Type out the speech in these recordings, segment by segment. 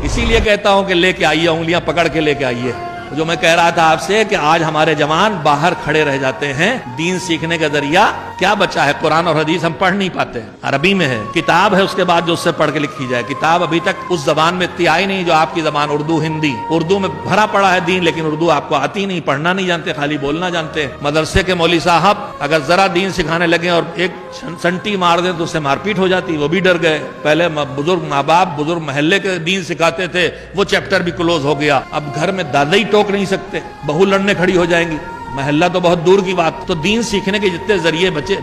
اسی لیے کہتا ہوں کہ لے کے آئیے، انگلیاں پکڑ کے لے کے آئیے۔ جو میں کہہ رہا تھا آپ سے کہ آج ہمارے جوان باہر کھڑے رہ جاتے ہیں، دین سیکھنے کا ذریعہ کیا بچا ہے؟ قرآن اور حدیث ہم پڑھ نہیں پاتے، عربی میں ہے، کتاب ہے، اس کے بعد جو اس سے پڑھ کے لکھی جائے، کتاب ابھی تک اس زبان میں اتنی آئی نہیں جو آپ کی زبان اردو ہندی۔ اردو میں بھرا پڑا ہے دین، لیکن اردو آپ کو آتی نہیں، پڑھنا نہیں جانتے، خالی بولنا جانتے۔ مدرسے کے مولوی صاحب اگر ذرا دین سکھانے لگے اور ایک سنٹی مار دیں تو اس سے مار پیٹ ہو جاتی، وہ بھی ڈر گئے۔ پہلے بزرگ ماں باپ، بزرگ محلے کے دین سکھاتے تھے، وہ چیپٹر بھی کلوز ہو گیا۔ اب گھر میں دادا ہی ٹوک نہیں سکتے، بہو لڑنے کھڑی ہو جائیں گی، محلہ تو بہت دور کی بات۔ تو دین سیکھنے کے جتنے ذریعے بچے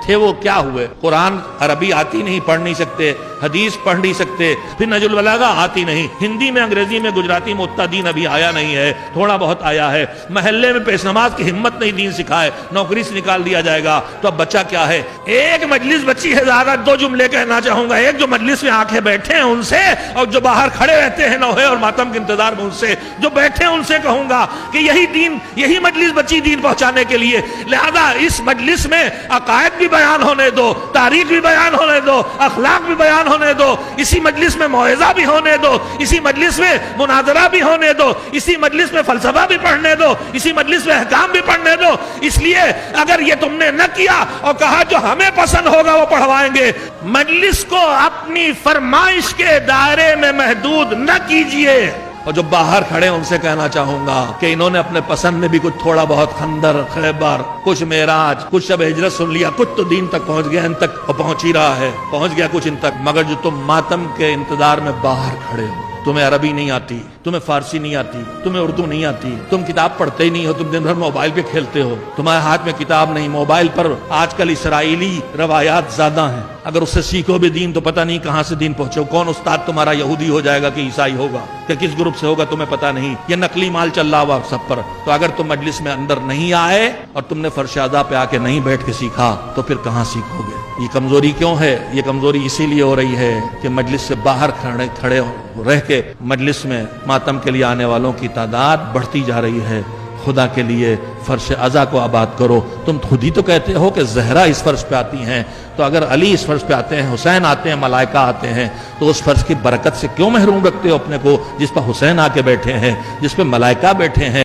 تھے وہ کیا ہوئے؟ قرآن عربی آتی نہیں، پڑھ نہیں سکتے، حدیث پڑھ نہیں سکتے، پھر نہج البلاغہ آتی نہیں، ہندی میں، انگریزی میں، گجراتی میں اتنا دین ابھی آیا نہیں ہے، تھوڑا بہت آیا ہے۔ محلے میں پیش نماز کی ہمت نہیں دین سکھائے، نوکری سے نکال دیا جائے گا، تو اب بچہ کیا ہے؟ ایک مجلس بچی ہے، زیادہ دو جملے کہنا چاہوں گا۔ ایک جو مجلس میں آنکھیں بیٹھے ہیں ان سے، اور جو باہر کھڑے رہتے ہیں نوحے اور ماتم کے انتظار میں ان سے، جو بیٹھے ہیں ان سے کہوں گا کہ یہی دین، یہی مجلس بچی دین پہنچانے کے لیے۔ لہذا اس مجلس میں عقائد بھی بیان ہونے دو، تاریخ بھی بیان ہونے دو، اخلاق بھی بیان ہونے دو، اسی مجلس میں موعظہ بھی ہونے دو، اسی مجلس میں مناظرہ بھی ہونے دو، اسی مجلس میں فلسفہ بھی پڑھنے دو، اسی مجلس میں احکام بھی پڑھنے دو۔ اس لیے اگر یہ تم نے نہ کیا اور کہا جو ہمیں پسند ہوگا وہ پڑھوائیں گے، مجلس کو اپنی فرمائش کے دائرے میں محدود نہ کیجئے۔ اور جو باہر کھڑے ان سے کہنا چاہوں گا کہ انہوں نے اپنے پسند میں بھی کچھ تھوڑا بہت خندر، خیبر، کچھ معراج، کچھ شب ہجرت سن لیا، کچھ تو دین تک پہنچ گیا، ان تک پہنچ ہی رہا ہے، پہنچ گیا کچھ ان تک۔ مگر جو تم ماتم کے انتظار میں باہر کھڑے ہو، تمہیں عربی نہیں آتی، تمہیں فارسی نہیں آتی، تمہیں اردو نہیں آتی، تم کتاب پڑھتے ہی نہیں ہو، تم دن بھر موبائل پہ کھیلتے ہو، تمہارے ہاتھ میں کتاب نہیں، موبائل پر آج کل اسرائیلی روایات زیادہ ہیں، اگر اس سے سیکھو بھی دین تو پتہ نہیں کہاں سے دین پہنچو، کون استاد تمہارا یہودی ہو جائے گا کہ عیسائی ہوگا، کہ کس گروپ سے ہوگا تمہیں پتہ نہیں، یہ نقلی مال چل رہا ہوا سب پر۔ تو اگر تم مجلس میں اندر نہیں آئے اور تم نے فرش اعضاء پہ آ کے نہیں بیٹھ کے سیکھا تو پھر کہاں سیکھو گے؟ یہ کمزوری کیوں ہے؟ یہ کمزوری اسی لیے ہو رہی ہے کہ مجلس سے باہر کھڑے رہ کے مجلس میں ماتم کے لیے آنے والوں کی تعداد بڑھتی جا رہی ہے۔ خدا کے لیے فرش اعضاء کو آباد کرو۔ تم خود ہی تو کہتے ہو کہ زہرا اس فرش پہ آتی ہیں، تو اگر علی اس فرش پہ آتے ہیں، حسین آتے ہیں، ملائکہ آتے ہیں، تو اس فرش کی برکت سے کیوں محروم رکھتے ہو اپنے کو جس پہ حسین آ کے بیٹھے ہیں، جس پہ ملائکہ بیٹھے ہیں؟